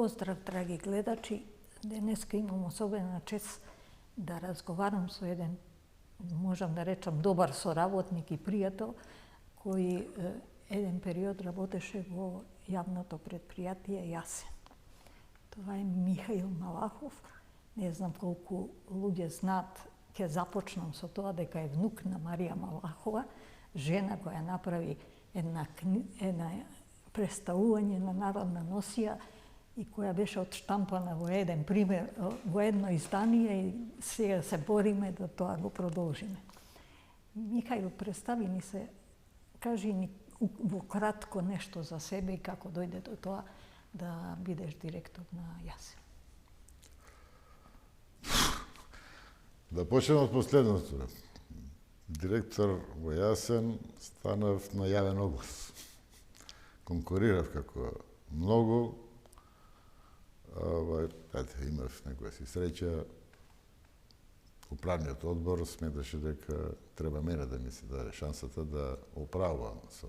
Поздрав, драги гледачи. Денеска имам особена чест да разговарам со еден, можам да речам, добар соработник и пријател, кој еден период работеше во јавното предпријатие Јасен. Това е Михаил Малахов. Не знам колку луѓе знаат, ќе започнам со тоа дека е внук на Марија Малахова, жена која направи една представување на народна носија и која беше отштампана во еден пример, во едно издание и сега се бориме да тоа го продолжиме. Михаил, представи ни се, кажи ни во кратко нешто за себе и како дојде до тоа да бидеш директор на Јасен. Да почнем од последното. Директор во Јасен станав на јавен оглас. Конкурирав како многу. Имав некоја си среќа. Управниот одбор сметаше дека треба мене да ми се даде шансата да управувам со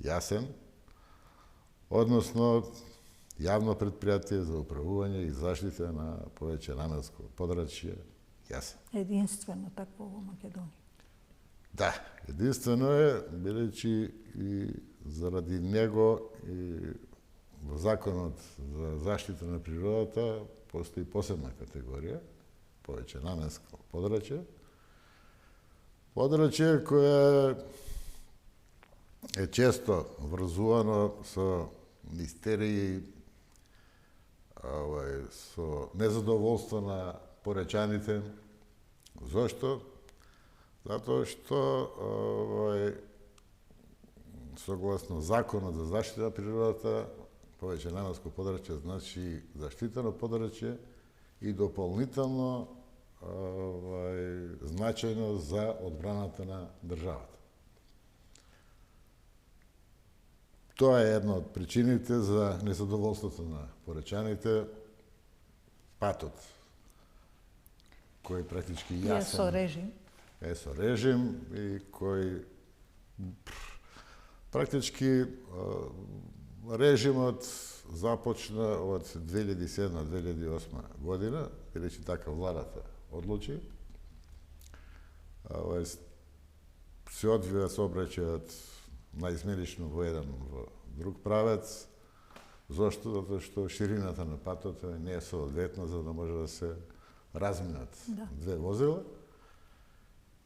Јасен, односно јавно предпријатие за управување и заштита на повеќе наменско подрачје Јасен. Единствено такво во Македонија. Да, единствено е, бидејќи и заради него и во Законот за заштита на природата постои посебна категорија, повеќе наменско подрачје. Подрачје кое е често врзувано со мистерии, со незадоволство на поречаните. Зошто? Затоа што согласно Законот за заштита на природата, повеќе наменско подрачје значи заштитено подрачје и дополнително значајно за одбраната на државата. Тоа е една од причините за незадоволството на поречаните, патот, кој практички Јасен е со режим и кој практички режимот започна од 2007-2008 година, бидејќи така владата одлучи. Се одвива сообраќајот наизмерично во еден во друг правец. Зошто? Затоа што ширината на патот не е соодветна за да може да се разминат две возила.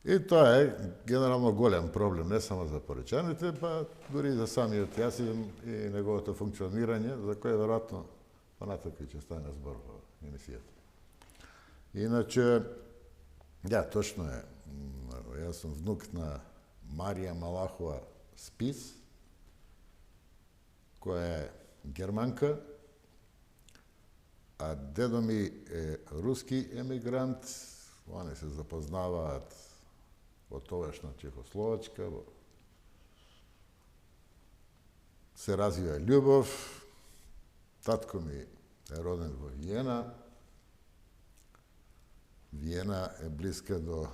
И тоа е генерално голем проблем, не само за поречаните, па дури и за самиот Јасен и неговото функционирање, за кое веројатно понатака ќе стане збор во емисијата. Иначе, да, точно е. Јас сум внук на Марија Малахова Спис, која е германка, а дедо ми е руски емигрант. Они се запознаваат во тогашна Чехословачка, се развива љубов. Татко ми е роден во Виена. Виена е блиска до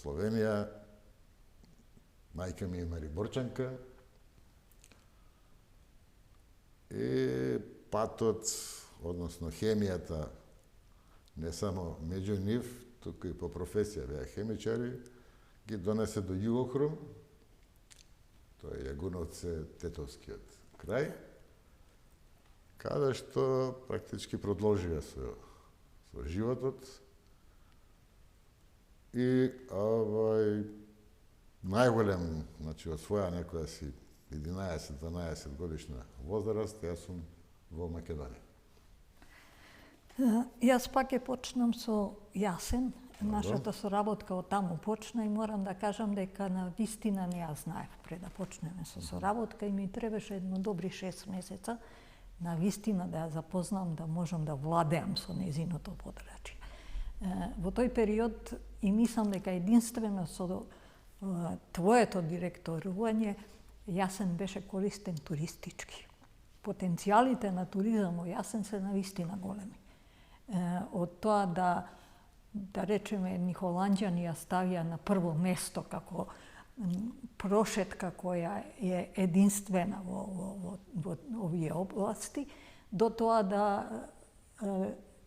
Словенија. Мајка ми е Мариборчанка. И патот, односно хемијата, не само меѓу нив, туку и по професија беа хемичари, ги донесе до Југохрум, тоа е Јагуновце, Тетовскиот крај, каде што практички продолжија со животот и најголем, значи од своја некоја си 11-12 годишна возраст, јас сум во Македонија. Јас пак ќе почнам со Јасен. Нашата соработка од таму почна и морам да кажам дека на вистина не ја знаев пред да почнеме со соработка и ми требаше едно добри 6 месеца на вистина да ја запознам, да можам да владеам со незиното подрачје. Во тој период и мислам дека единствено со твоето директорување Јасен беше користен туристички. Потенцијалите на туризам во Јасен се навистина големи. Од тоа да речеме, ни холанѓани ја ставија на прво место како прошетка која е единствена во овие области, до тоа да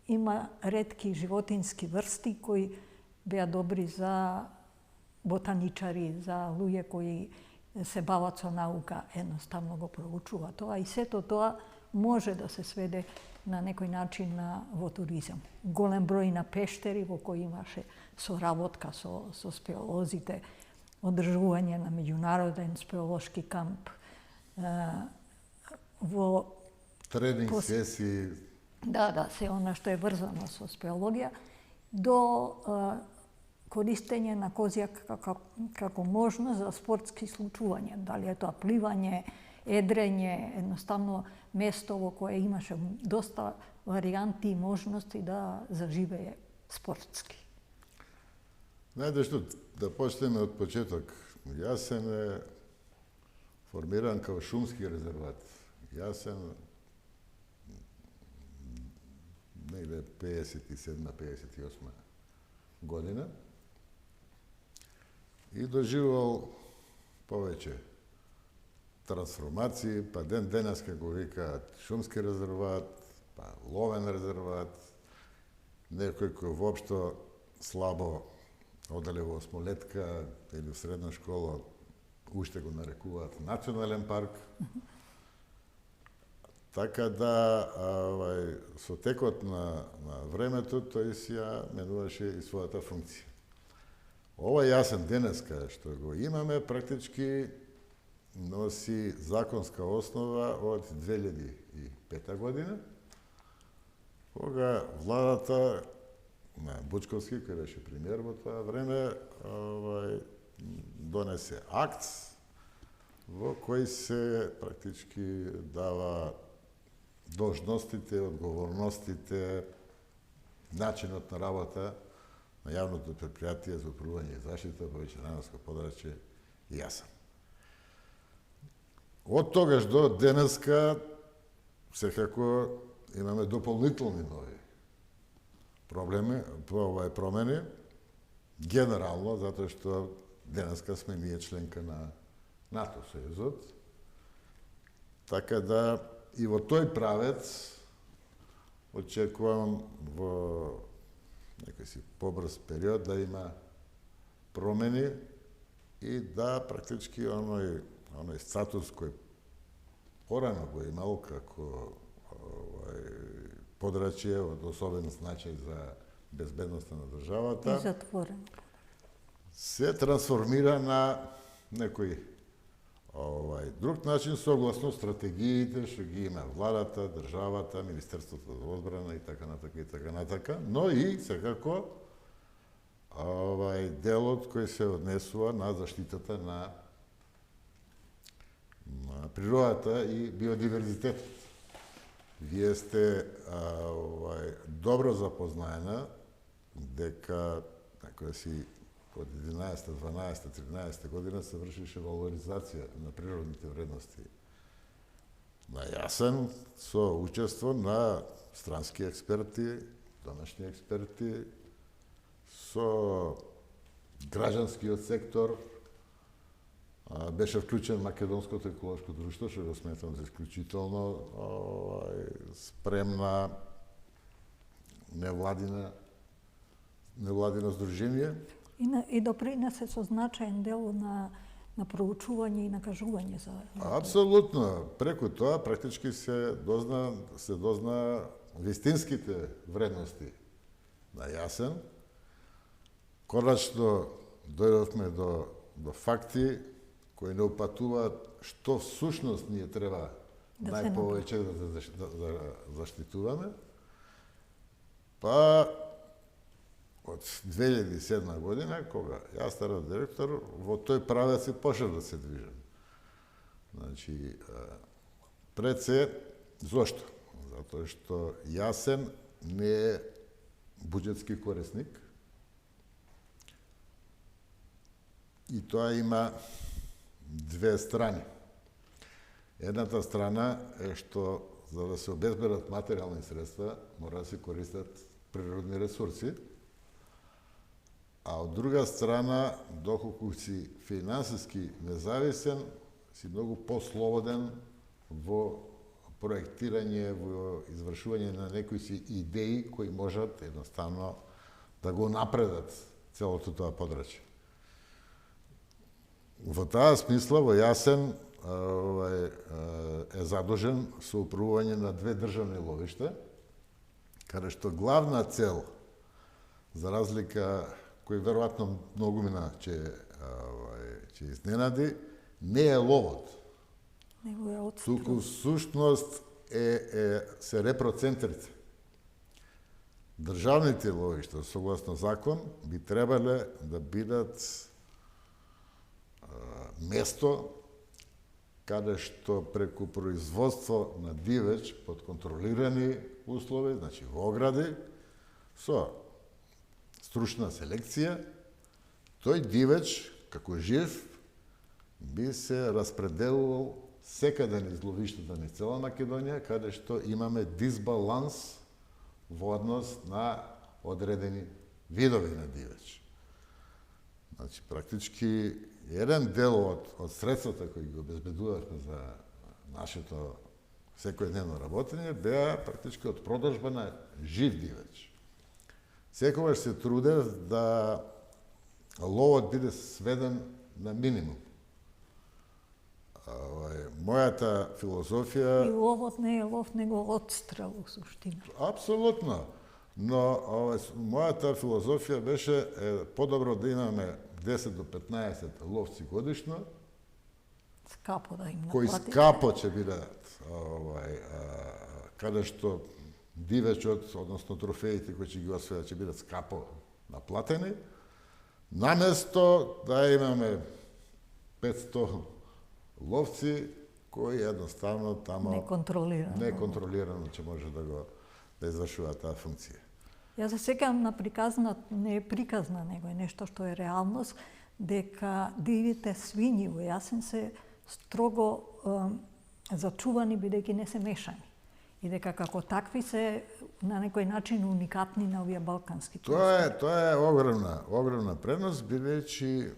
има ретки животински врсти кои беа добри за ботаничари, за луѓе кои се бават со наука, едноставно го проучува тоа и сето тоа може да се сведе на некој начин во туризам. Голем број на пештери во кои имаше соработка со спелеолозите, одржување на меѓународен спелеолошки камп, во тренинг сесии. Да, се она што е врзано со спелеологија, до користење на козјак како можност за спортски случувања. Дали е тоа пливање, едрење, едноставно место во кое имаше доста варијанти и можности да заживее спортски. Најде што, да почнеме од почеток. Јасен е формиран као шумски резерват. Јасен негде 57-58 година и доживувал повеќе трансформации, па денеска го викаат шумски резерват, па ловен резерват, некој кој воопшто слабо оделе во осмолетка или в средна школа, уште го нарекуваат национален парк. Така да, со текот на времето, тој си ја менуваше и својата функција. Ова Јасен денеска што го имаме, практички носи законска основа од 2005 година, кога владата на Бучковски, кој беше премиер во тоа време, донесе акт во кој се практички дава должностите, одговорностите, начинот на работа на јавното предпријатие за управување и заштита во ветеринарско подрачје Јасен. Од тогаш до денеска секако имаме дополнителни нови промени, генерално, затоа што денеска сме ние членка на НАТО Сојузот. Така да и во тој правец очекувам во некој си побрз период да има промени и да практички оној статус кој порано го имал како подрачје од особен значај за безбедноста на државата. И затворено. Се трансформира на некој друг начин согласно стратегиите што ги има владата, државата, Министерството за одбрана и така натака, но и секако делот кој се однесува на заштитата на природата и биодиверзитетот. Вие сте добро запознаена дека некоја си од 11, 12, 13 година се вршише валоризација на природните вредности на Јасен со учество на странски експерти, домашни експерти, со граѓанскиот сектор. Беше вклучен Македонското еколошко друштво, што го сметам за исклучително спремна невладина здружение. И допринесе со значаен дел на проучување и накажување за... Апсолутно. Преку тоа практички се дозна вистинските вредности на Јасен. Конечно дојдовме до факти кои не упатуваат што всушност ние треба најповеќе да заштитуваме. Па од 2007 година, кога јас станав директор, во тој правец и почнав да се движам. Значи, пред се, зошто? Затоа што Јасен не е буџетски корисник и тоа има две страни. Едната страна е што за да се обезбедат материјални средства, мора да се користат природни ресурси, а од друга страна, доколку си финансиски независен, си многу послободен во проектирање, во извршување на некои си идеи кои можат едноставно да го напредат целото тоа подрачје. Во таа смисла, во Јасен е задолжен со управување на 2 државни ловишта, каде што главна цел, за разлика, кој веројатно многумина ќе изненади, не е ловот. Него е отстрел. Туку сушност се репроцентрите. Државните ловишта, согласно закон, би требале да бидат место каде што преку производство на дивеч под контролирани услови, значи во огради, со стручна селекција, тој дивеч, како жив, би се распределувал секаде низ ловиштата на цела Македонија, каде што имаме дисбаланс во однос на одредени видови на дивеч. Значи, практички, еден дел од средствата кои ги обезбедувавме за нашето секојдневно работење беа практички од продажба на жив дивеч. Секогаш се трудев да ловот биде сведен на минимум. Мојата филозофија... И ловот не е лов, него отстрел у суштина. Апсолутно. Но мојата филозофија беше подобро да имаме 10 до 15 ловци годишно, Скапо да им кои наплатите. скапо ќе бидат, каде што дивечот, односно трофеите кои ќе ги освојат, ќе бидат скапо наплатени, наместо да имаме 500 ловци кои едноставно тамо неконтролирано ќе може да извршуваат таа функција. Јас се сеќавам на приказна, не е приказна, него е нешто што е реалност, дека дивите свињи во Јасен се строго зачувани бидејќи не се мешани. И дека како такви се на некој начин уникатни на овие балкански простори. Тоа е огромна предност, бидејќи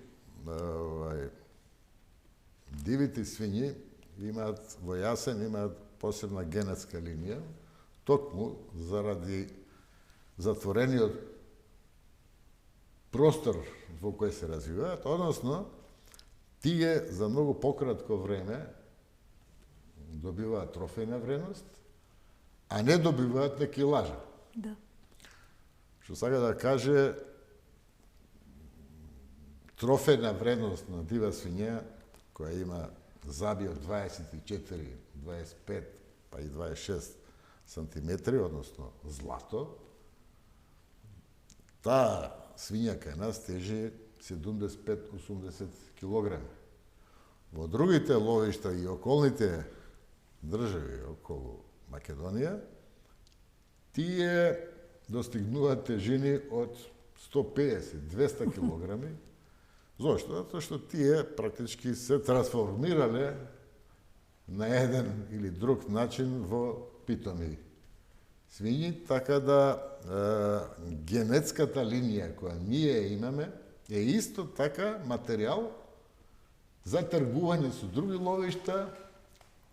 дивите свињи имаат во Јасен имаат посебна генетска линија, токму заради затворениот простор во кој се развиваат, односно тие за многу пократко време добиваат трофејна вредност, а не добиваат неки лажа. Да. Што сака да каже, трофејна вредност на дива свиња, која има заби од 24, 25, па и 26 сантиметри, односно злато, таа свиња кај нас тежи 75-80 килограми. Во другите ловишта и околните држави околу Македонија, тие достигнуваат тежини од 150-200 килограми. Зошто? Затоа што тие практички се трансформирале на еден или друг начин во питоми свињи, така да генетската линија која ние имаме е исто така материјал за тргување со други ловишта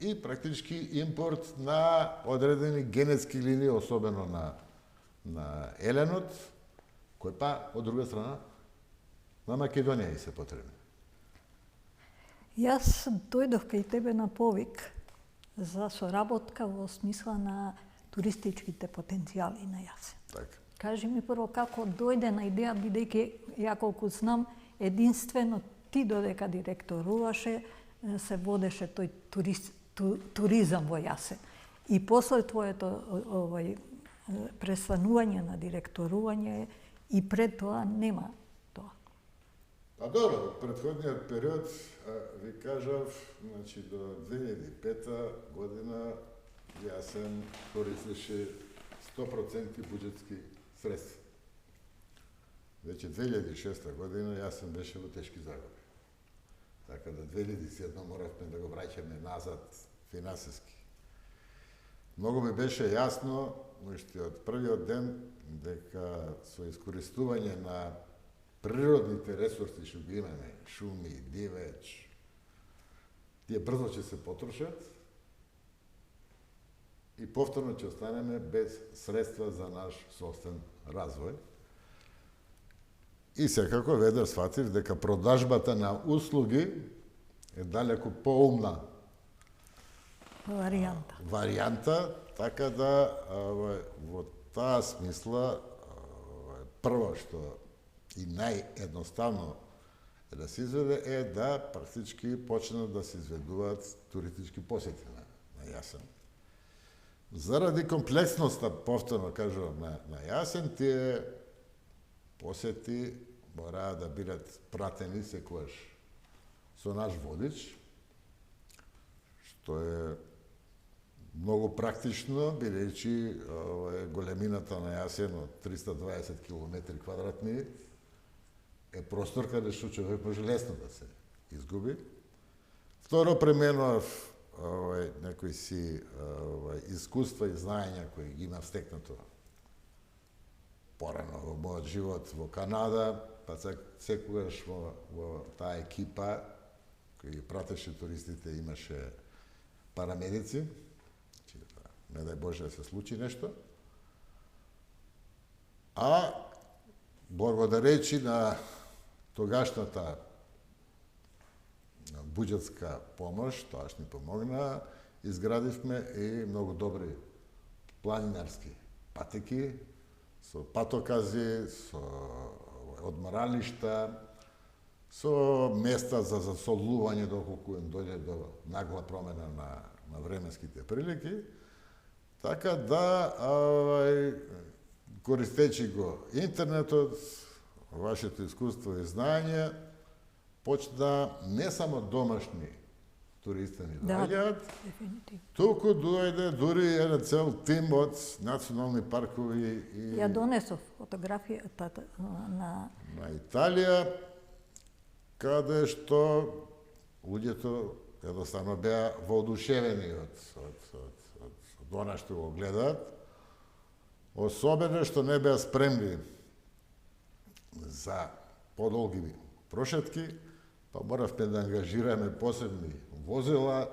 и практички импорт на одредени генетски линии, особено на еленот, кој па, од друга страна, на Македонија и се потребни. Јас дојдов кај тебе на повик за соработка во смисла на туристичките потенцијали на Јасен. Така. Кажи ми прво како дојде на идеја, бидејќи ја колку знам, единствено ти додека директоруваше, се водеше тој туризам во Јасен. И после твоето престанување на директорување и пред тоа нема тоа. А добро, претходниот период, ви кажав, значи до 2005 година Јасен користеше 100% буџетски средства. Веќе 2006 година Јасен беше во тешки загуби. Така да 2007 моравме да го враќаме назад финансиски. Многу ми беше јасно, уште од првиот ден, дека со искористување на природните ресурси што ги имаме, шуми, дивеч, тие брзо ќе се потрошат и повторно ќе останеме без средства за наш собствен развој. И секако веднаш сватив дека продажбата на услуги е далеку поумна варијанта, така да во таа смисла прво што и наједноставно е да се изведе е да практички почнат да се изведуваат туристички посети на Јасен. Заради комплексноста, повторно кажувам, на Јасен, тие посети мораа да бидат пратени секогаш со наш водич, што е многу практично, бидејќи големината на Јасен од 320 км квадратни е простор каде што човек може лесно да се изгуби. Второ, пременував некои си искуства и знаења кои ги имав стекнато порано во мојот живот во Канада, па секогаш во таа екипа кој пратеше туристите имаше парамедици, не дај Боже да се случи нешто. А благодарејќи на тогашната буџетска помош, тоа што ни помогна, изградивме и многу добри планинарски патеки, со патокази, со одморалишта, со места за засолување доколку им дојде до нагла промена на временските прилики, така да користејќи го интернетот, вашето искуство и знаење, почна не само домашни туристи ни доаѓаат, туку дојде дури еден цел тим од национални паркови и Ја донесов фотографијата на Италија, каде што луѓето едноставно беа воодушевени од она што го гледаат, особено што не беа спремни за подолги прошетки, па моравме да ангажираме посебни возила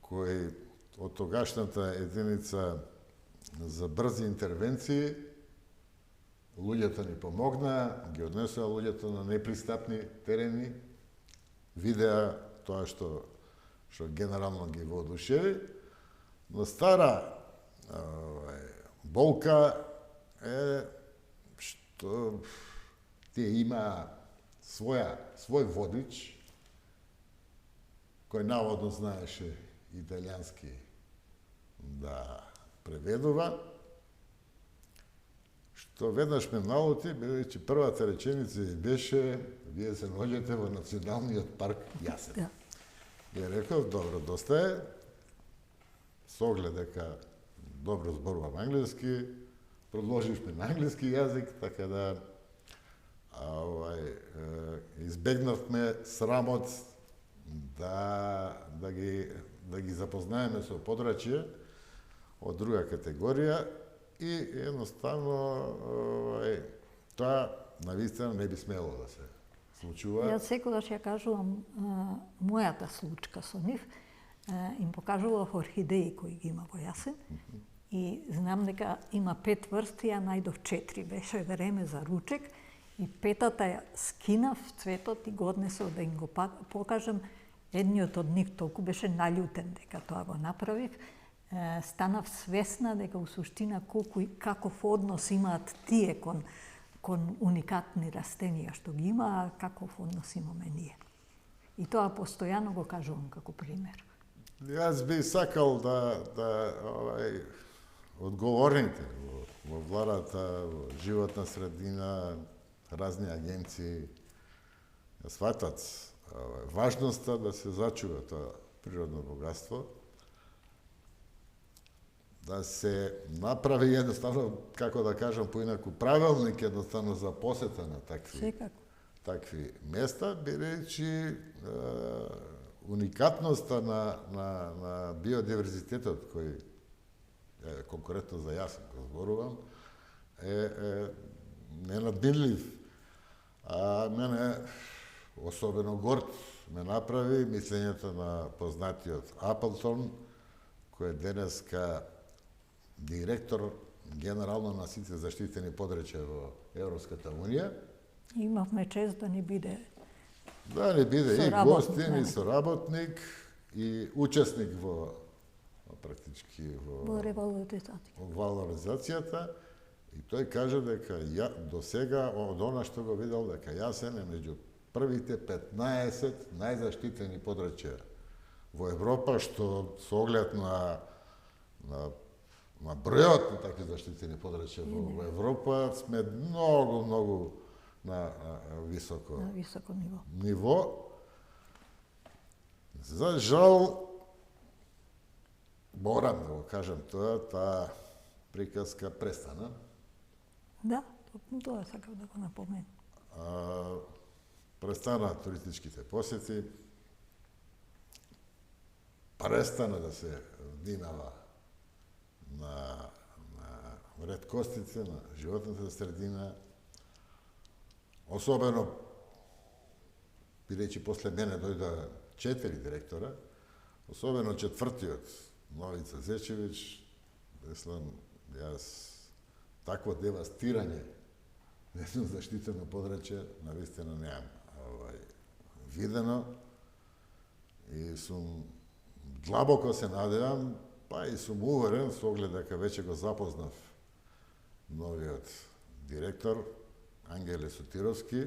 кои од тогашната единица за брзи интервенции луѓето ни помогна, ги однесоа луѓето на непристапни терени, видеа тоа што генерално ги воодушеви, но стара болка е што тие има свој водич, кој наводно знаеше италијански да преведува, што веднаш ме налути, бидејќи првата реченица беше вие се наоѓате во Националниот парк Јасен. Ја реков, добро, доста е, со оглед дека добро зборувам англиски, продолживме на англиски јазик, така да избегнавме срамот да ги запознаеме со подрачје од друга категорија и едноставно тоа навистина не би смело да се случува. Јас секогаш ја кажувам мојата случка со нив, им покажував орхидеи кои ги има во Јасен и знам дека има 5 врсти, а најдов 4. Беше време за ручек и 5-та ја скинав цветот и го однесов да им го покажам. Едниот од нив толку беше наљутен дека тоа го направив. Станав свесна дека у суштина колку и каков однос имаат тие кон уникатни растенија што ги има, а каков однос имаме ние. И тоа постојано го кажувам како пример. Јас би сакал да одговорните во владата, во животна средина, разни агенции сватат важноста да се зачува тоа природно богатство, да се направи едноставно, како да кажам поинаку, правилник едноставно за посета на такви места, бидејќи уникатноста на биодиверзитетот кој конкретно за Јасен го зборувам, е ненадминлив. А мене особено горд ме направи мислењето на познатиот Аплтон, кој е денеска директор генерално на сите заштитени подрачја во Европската Унија. Имавме чест да ни биде Да не биде и Соработник, гостин, и да. соработник, и учесник во практички во револуцијата. валоризацијата. И тој кажа дека до сега, од она што го видел, дека јасен е меѓу првите 15 најзаштитени подрачја во Европа, што со оглед на бројот на такви заштитени подрачја во Европа сме многу на високо На високо ниво. ниво. За жал, морам да го кажам тоа, таа приказка престана. Да, токму тоа сакав да го напоменам. Престана туристичките посети, престана да се внимава на реткостите, на животната средина, особено, бидејќи после мене дојдоа 4 директора, особено четвртиот, Новица Зечевиќ, мислам, јас такво девастирање на едно заштитено подрачје навистина неам видено и сум длабоко се надевам, па и сум уверен со оглед дека веќе го запознав новиот директор Ангеле Сотировски,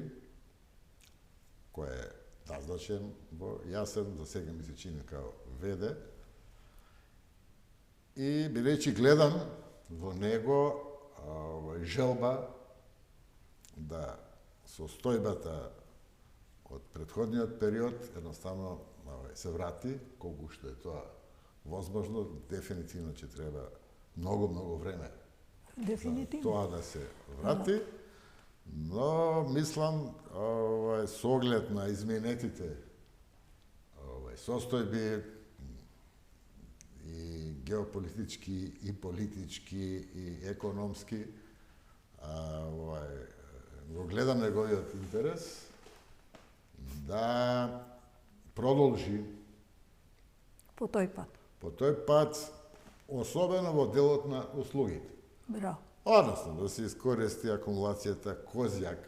кој е назначен во Јасен, за сега ми се чини као ВД. И бидејќи гледам во него желба да состојбата од претходниот период едноставно се врати, колку што е тоа возможно, дефинитивно ќе треба многу време Дефинитивно. тоа да се врати, но мислам со оглед на изменетите состојби и геополитички, и политички, и економски, го гледам неговиот интерес да продолжи По тој пат. по тој пат, особено во делот на услугите. Браво. Односно, да се искористи акумулацијата Козјак,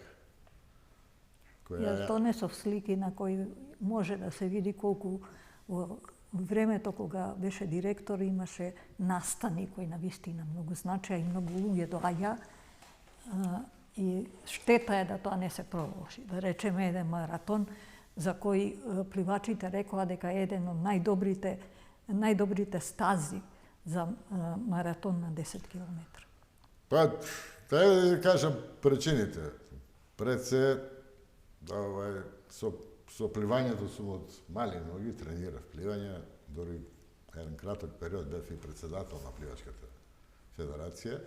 Јас донесов слики на кои може да се види колку во времето кога беше директор имаше настани кои навистина многу значеа и многу луѓе доаѓа и штета е да тоа не се продолжи. Да речеме еден маратон за кој пливачите рекоа дека е еден од најдобрите стази за маратон на 10 километра. Па, треба да кажам причините. Пред се, со пливањето сум од мали ноги, тренирав пливање, дори еден краток период бев и председател на пливачката федерација.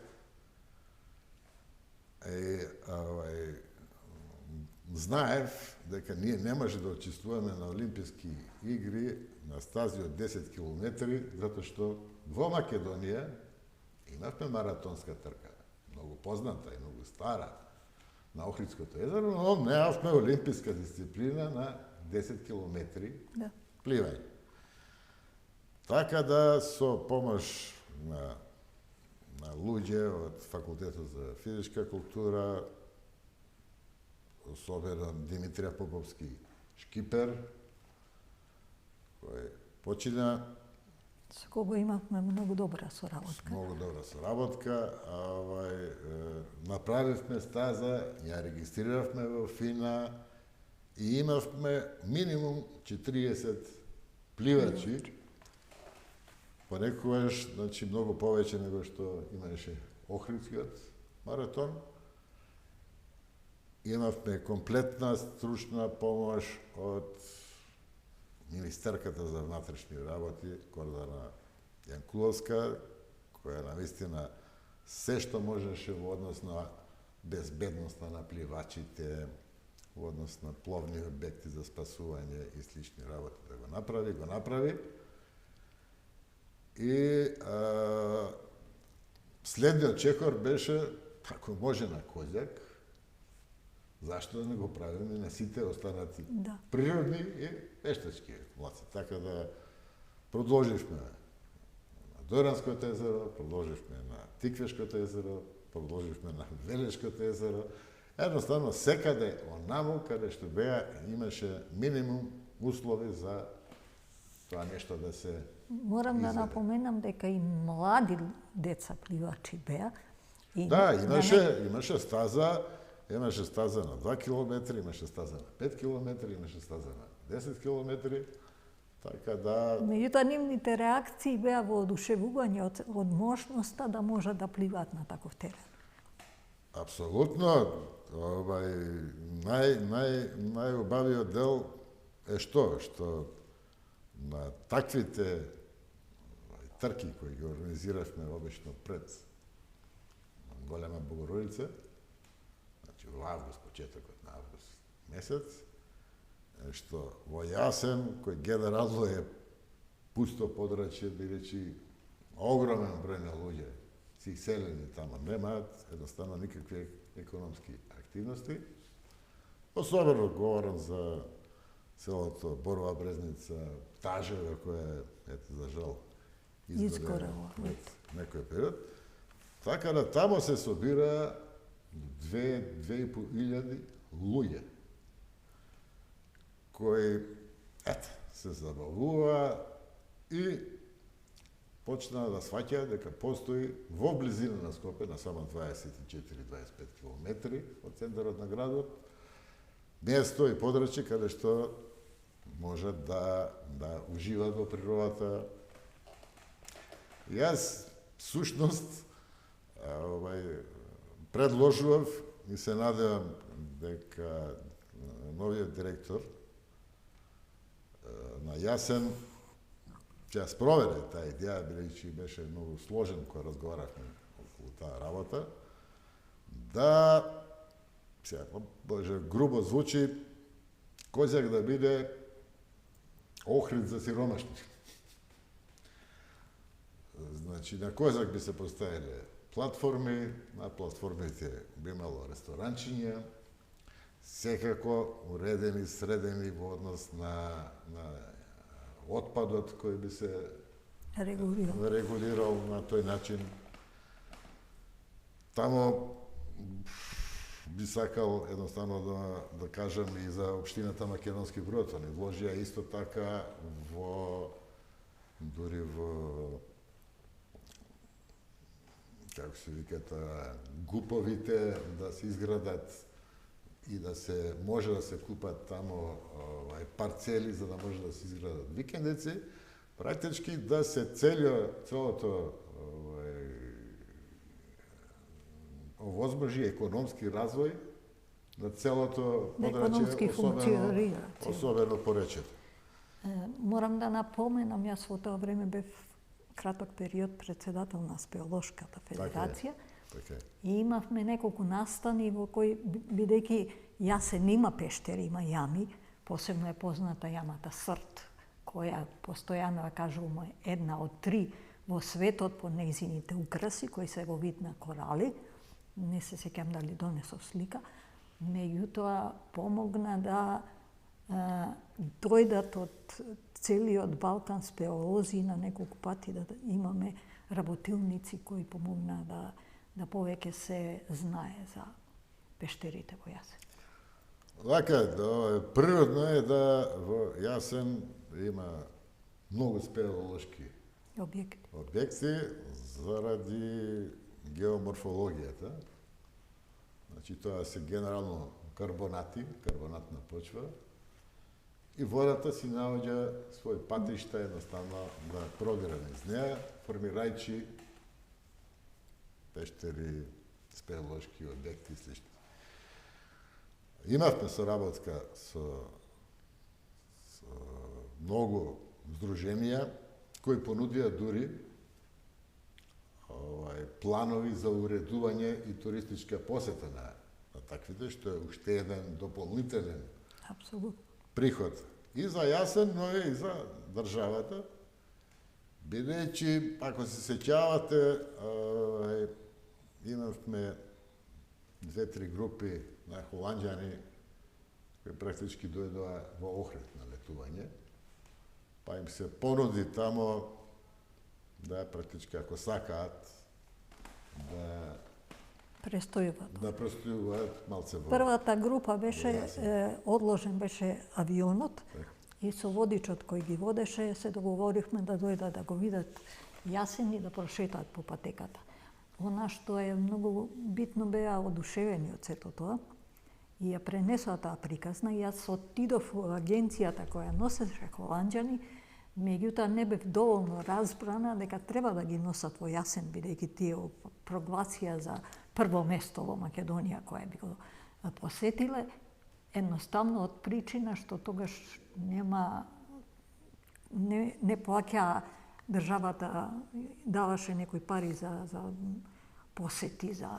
Знаев дека ние не може да учествуваме на Олимписки игри на стази од 10 километри, затоа што во Македонија имавме маратонска трка, многу позната и многу стара, на Охридското езеро, но немавме олимписка дисциплина на 10 километри пливање. Така да со помош на луѓе од Факултетот за физичка култура, особено Димитрија Поповски шкипер, кој почина Со кого имавме многу добра соработка. многу добра соработка, направивме стаза, ја регистриравме во ФИНА и имавме минимум 40 пливачи, понекогаш, значи, многу повеќе него што имаше Охридскиот маратон. Имавме комплетна стручна помош од Министерката за внатрешни работи, Кордана Јанкуловска, која навистина се што можеше во однос на безбедноста на пливачите, во однос на пловни објекти за спасување и слични работи да го направи. И следниот чекор беше, ако може на Козјак, зашто да не го правиме на сите останати природни и вештачки млаци. Така да продолживме Дојранското езеро, продолживме на Тиквешкото езеро, продолживме на Велешкото езеро. Едноставно секаде онаму каде што имаше минимум услови за тоа нешто да се Морам да напоменам дека и млади деца пливачи беа. И да, имаше стаза на 2 километри, имаше стаза на 5 километри, имаше стаза на 10 километри. Така да... Меѓутоа, нивните реакции беа во одушевување од можноста да можат да пливаат на таков терен. Апсолутно. Најубавиот дел е што? Што на таквите трки кои ги организиравме обично пред Голема Богородица, значи во август, почетокот на август месец, што во Јасен, кој генерално е пусто подрачје, бидејќи огромен број на луѓе си селени тамо, немаат едноставно никакви економски активности. Особено говорам за селото Борова Брезница, Тажево, која ето за жал Изгорело. Некој период. Така да тамо се собира 2.500 луѓе кои се забавува и почнаа да сваќаат дека постои во близина на Скопје, на само 24-25 километри од центарот на градот, место и подрачје каде што можат да уживаат во природата. Јас сушност предложував и се надевам дека новиот директор на Јасен ќе ја спроведе таа идеја, бидејќи беше многу сложен кога разговаравме околу таа работа, да, сега, може грубо звучи, Козјак да биде Охрид за сиромашни. Значи, на Козјак би се поставиле платформи, на платформите би имало ресторанчиња, секако уредени, средени во однос на отпадот кој би се регулирал на тој начин. Тамо би сакал едноставно да кажам и за општината Македонски Брод, они вложија исто така дури во како се виката, гуповите да се изградат и да се може да се купат тамо парцели за да може да се изградат викендици, практички да се целото овозможи економски развој на целото подрачје, особено поречето. Морам да напоменам, јас во тоа време бев краток период председател на Спелошката федерација. Така. И имавме неколку настани во кои, бидејќи Јасен има пештери, има јами, посебно е позната јамата Срт, која постојано ја кажуваме една од 3 во светот по нејзините украси, кои се во вид на корали. Не се сеќам дали донесов слика. Меѓутоа помогна да дојдат од целиот Балкан спелеолози на неколку пати да имаме работилници кои помогнаа да повеќе се знае за пештерите во Јасен. Така, природно е да во Јасен има многу спелеолошки објекти заради геоморфологијата. Значи тоа се генерално карбонатна почва, и водата си наоѓа свој патишта едноставно да продира низ неа, формирајќи пештери, спелеолошки објекти и слични. Имавме соработка со многу здруженија кои понудија дури планови за уредување и туристичка посета на таквите, што е уште еден дополнителен приход и за Јасен, но и за државата, бидејќи, ако се сеќавате, имавме 2-3 групи на холанѓани кои практички дојдоа во Охрид на летување, па им се понуди тамо да практички ако сакаат да престојуваат малце во... Првата група беше, одложен беше авионот и со водичот кој ги водеше се договоривме да дојдат да го видат Јасен и да прошетаат по патеката. Она што е многу битно беа одушевени од сето тоа и ја пренесоа таа приказна. Јас отидов во агенцијата која носеше Холанџани, меѓутоа не бев доволно разбрана дека треба да ги носат во Јасен, бидејќи тие прогласија за прво место во Македонија која би го посетиле, едноставно од причина што тогаш не плаќа државата, даваше некои пари за посети, за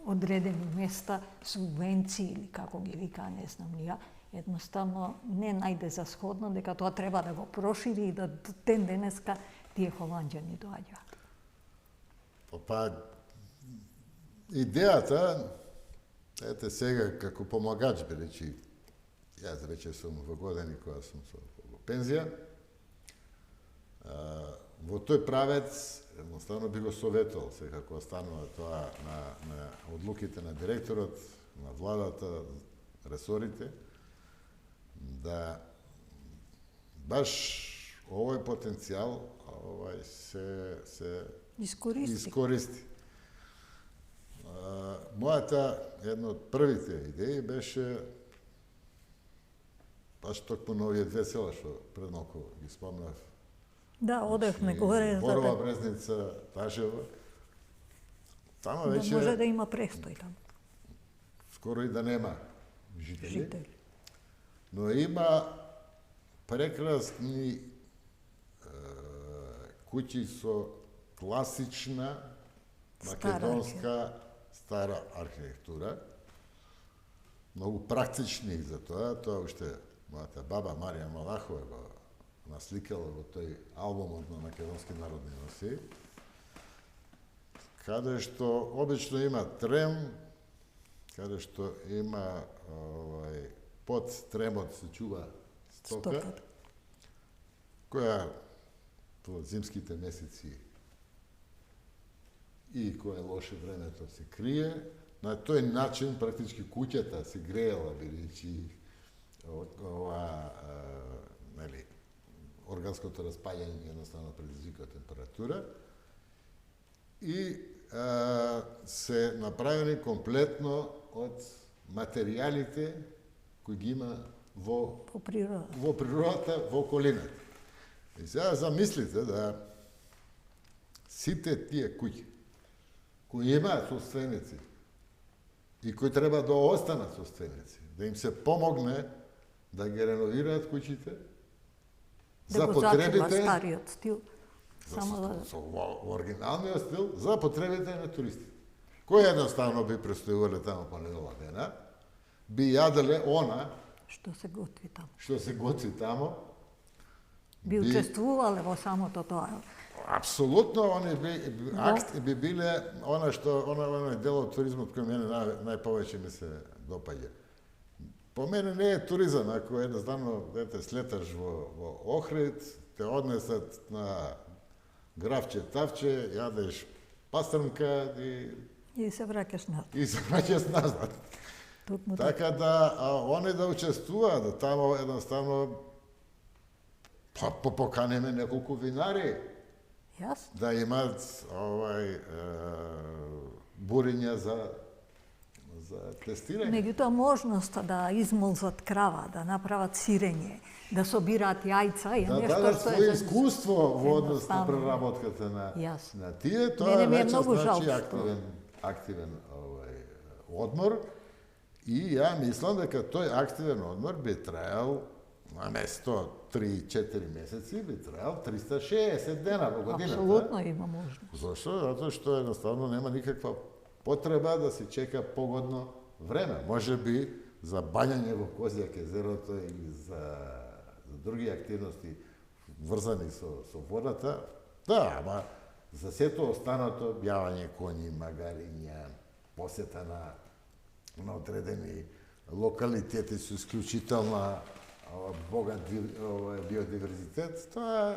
одредени места, субвенции или како ги вика, не знам ни ја. Едноставно не најде за сходно дека тоа треба да го прошири и да ден денеска тие Холанџани доаѓаат. Па, идејата, ете сега како помагач, бидејќи јас рече сум во години кога сум во пензија, во тој правец едноставно би го советувал се како останува тоа на одлуките на директорот, на владата, ресорите, да баш овој потенцијал се искористи. Мојата една од првите идеи беше баш токму на овие две села што пред малку ги спомнав. Да, одевме горе за Борова, Брезница, Тажево. Тама да веќе може да има престој таму. Скоро и да нема жители. Но има прекрасни куќи со класична македонска стара архитектура. Многу практични за тоа. Тоа уште мојата баба Марија Малахова го насликала во тој албумот на македонски народни носи, каде што обично има трем, каде што има под тремот се чува стока, која во зимските месеци и кога е лоше времето се крие. На тој начин практички куќата се греела, бидејќи органското распаѓање едноставно предизвика температура и се направени комплетно од материјалите кои ги има во природата, во околината. И сега замислите да сите тие куќи кои имаат собственици и кои треба да останат собственици, да им се помогне да ги реновираат куќите, за потребите стариот стил, само во оригиналниот стил, за потребите на туристите, кои едноставно би престојувале таму по недела дена, би јаделе она што се готви таму, би учествувале во самото тоа. Апсолутно, они би биле оној дел од туризмот кој мене најповеќе ми се допаѓа. По мене не е туризам, ако едноставно слеташ во Охрид, те однесат на графче тавче, јадеш пастрмка и се враќаш назад. Така да они да учествуваат, да тамо едноставно поканеме неколку винари. Да имаат буриња за тестирање. Меѓутоа можноста да измолзат крава, да направат сирење, да собираат јајца е нешто што е... Да дадат своје искуство во однос на преработката на тие, тоа веќе значи активен одмор. И ја мислам дека тој активен одмор би траел на место 3-4 месеци, би траел 360 дена во годината. Апсолутно има можност. Зошто? Затоа што едноставно нема никаква потреба да се чека погодно време. Може би за бањање во Козјак езерото или за други активности врзани со водата, да, ама за сето останато, бјавање коњи, магариња, посета на одредени локалитети со исклучителна богат биодиверзитет, тоа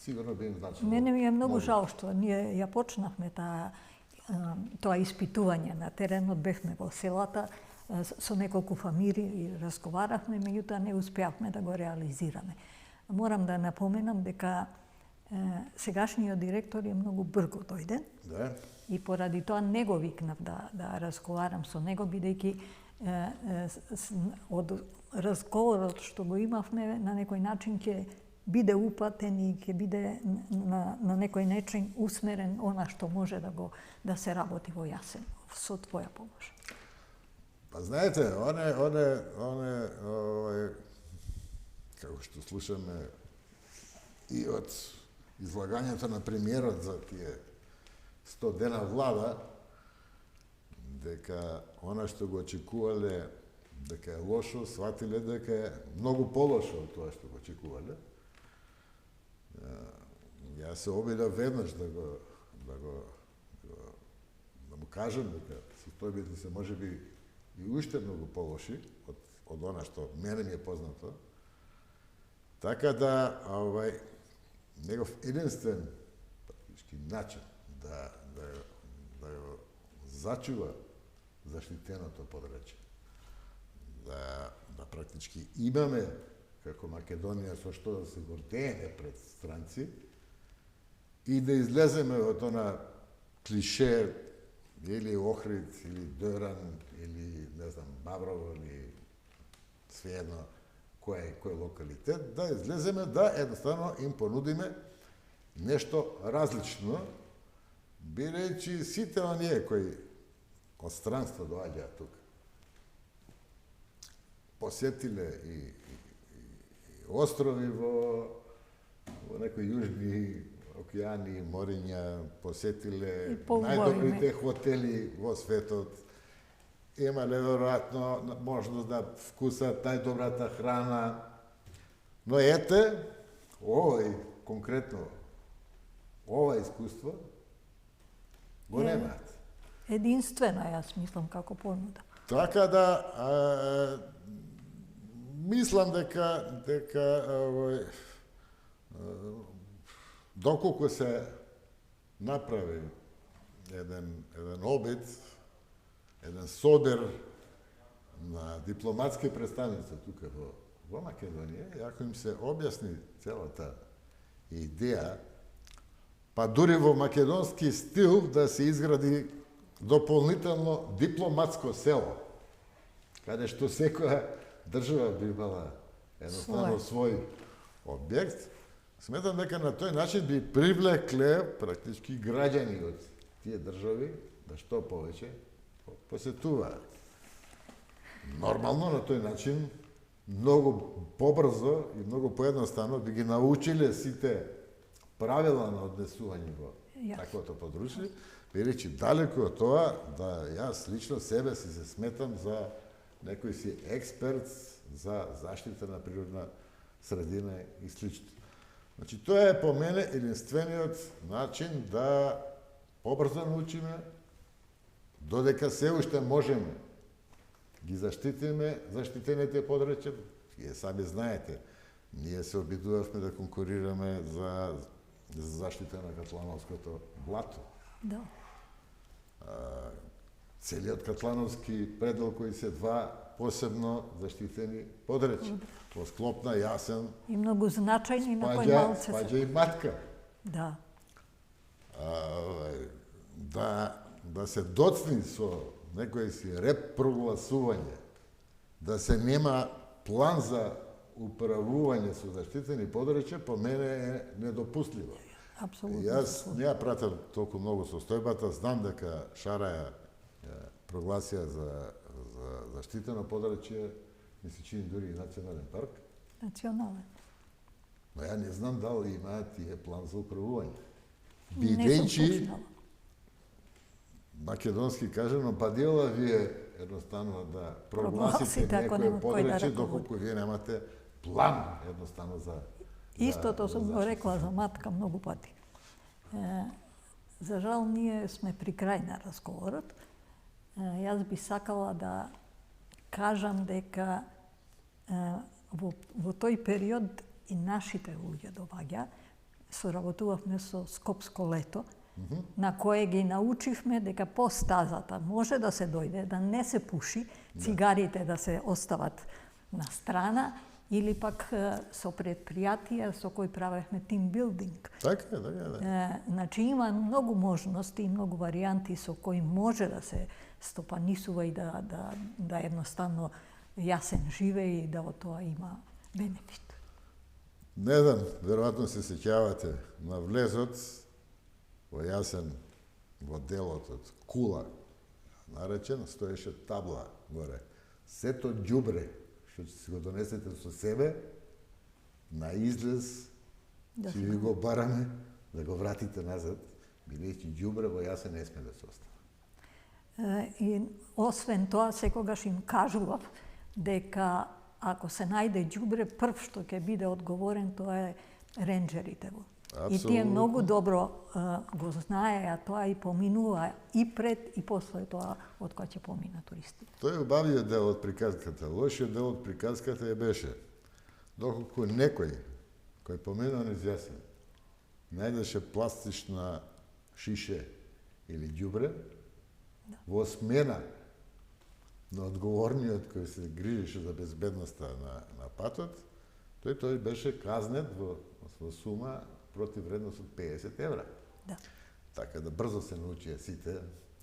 сигурно би им значило. Мене ми е многу жал што ние ја почнавме тоа испитување на теренот, бевме во селата со неколку фамилии и разговаравме, меѓутоа не успеавме да го реализираме. Морам да напоменам дека сегашниот директор е многу брго дојде. Да. И поради тоа не го викнав да разговарам со него, бидејќи од разговорот што го имавме на некој начин ќе биде упатен и ќе биде на некој начин усмерен она што може да се работи во Јасен со твоја помош. Па знаете, како што слушаме и од излагањето на премиерот за тие 100 дена влада, дека она што го очекувале дека е лошо, сватиле дека е многу полошо од тоа што го очекувале. Јас се обидав веднаш да му кажам дека состојбите се можеби и уште многу полоши од она што мене ми е познато. Така да, негов единствен практички начин да го зачува заштитеното подрачје, да практички имаме како Македонија со што да се гордееме пред странци и да излеземе од она клише или Охрид, или Доран, или не знам, Баврово, или свеедно кој локалитет, да излеземе, да едноставно им понудиме нешто различно, бидејќи сите оние кои од странство доаѓаат тука, посетиле и острови во некои јужни океани, мориња, посетиле најдобрите хотели во светот, имале веројатно можност да вкусат најдобрата храна, но ете, конкретно, ова искуство го немаат. Единствена, јас мислам, како понуда. Така да, мислам дека доколку се направи еден обид, еден собир на дипломатски представници тука во Македонија, и ако им се објасни целата идеја, па дури во македонски стил да се изгради дополнително дипломатско село, каде што секоја држава би имала едноставно свој објект, сметам дека на тој начин би привлекле практички граѓани од тие држави да што повеќе посетуваат. Нормално на тој начин многу побрзо и многу поедноставно би ги научиле сите правила на однесување во таквото подручје, бидејќи далеку од тоа да јас лично себе си се сметам за некој си експерт за заштита на природна средина и слично. Значи, тоа е по мене единствениот начин да побрзо научиме, додека се уште можеме ги заштитиме заштитените подрачја. Вие сами знаете, ние се обидувавме да конкурираме за заштита на Катлановското блато. Да. Целиот Катлановски предел кои се два посебно заштитени подрачја. Во склоп на Јасен и многу значајни на кој малце се. Спаѓа и Матка. Да. Да се доцни со некој си репрогласување, да се нема план за управување со заштитени подрачја, по мене е недопустливо. Апсолутно. Јас не ја пратам толку многу состојбата, знам дека Шараја прогласија за заштитено подрачје, ми се чини дури и национален парк. Национален. Но ја не знам дали имаат тие план за управување. Не сум слушнала. Македонски кажано, па дела вие едноставно да прогласите некој подрачје, доколку вие немате план едноставно за Истото сум го рекла за Матка многу пати. За жал, ние сме при крај на разговорот. Јас би сакала да кажам дека во тој период и нашите луѓе доваѓа, соработувавме со Скопско лето, на кое ги научивме дека по стазата може да се дојде, да не се пуши, цигарите да се остават на страна, или пак со предпријатија со кои правевме тимбилдинг. Така е, да. Значи има многу можности и многу варијанти со кои може да се стопанисува и да едноставно Јасен живее и да од тоа има бенефит. Не знам, веројатно се сеќавате на влезот во Јасен, во делот од Кула, наречен, стоеше табла горе. Сето ѓубре што ќе си го донесете со себе, на излез, ќе ви го бараме да го вратите назад, бидејќи ѓубре во Јасен не сме да се остава. И освен тоа, секогаш им кажував дека ако се најде ѓубре, прв што ќе биде одговорен, тоа е ренџерите во. И тие многу добро го знаеа тоа и поминува и пред и после тоа од кога ќе помина туристите. Тој е убавиот дел од приказката. Лошиот дел од приказката ја беше доколку некој кој поминува низ Јасен најдеше пластична шише или ѓубре, во смена на одговорниот кој се грижеше за безбедноста на патот, тој беше казнет во сума против вредност од 50 евра. Да. Така да брзо се научија сите.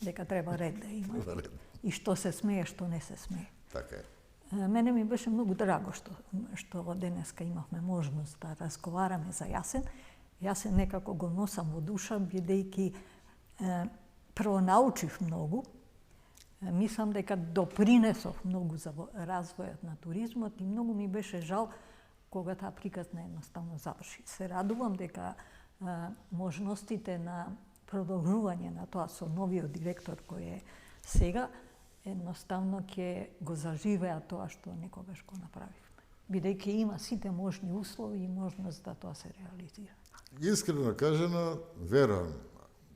Дека треба ред да има. Ред. И што се смее, што не се смее. Така е. Мене ми беше многу драго што денеска имавме можност да разговараме за Јасен. Јасен некако го носам во душа, бидејќи прво научив многу, мислам дека допринесов многу за развојот на туризмот и многу ми беше жал кога таа приказна едноставно заврши. Се радувам дека можностите на продолжување на тоа со новиот директор кој е сега, едноставно ќе го заживеа тоа што некогаш го направивме. Бидејќи има сите можни услови и можност да тоа се реализира. Искрено кажано, верувам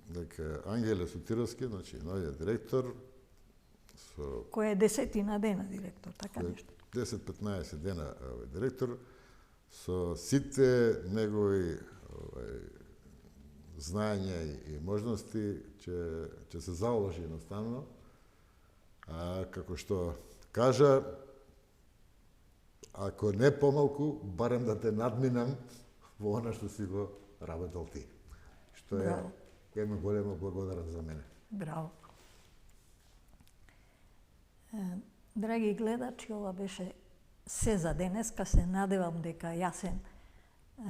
дека Ангеле Сотировски, значи новиот директор, кој е 10 дена директор, така нешто. 10-15 дена директор, со сите негови знаења и можности ќе се заложи едноставно, како што кажа, ако не помалку, барем да те надминам во она што си го работел ти. Што е една голема благодарност за мене. Браво. Драги гледачи, ова беше се за денеска. Се надевам дека Јасен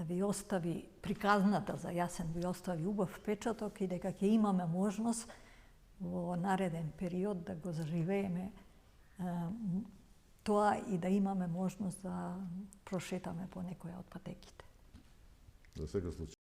ви остави, приказната за Јасен ви остави убав впечаток и дека ќе имаме можност во нареден период да го заживееме тоа и да имаме можност да прошетаме по некоја од патеките. За секој случај.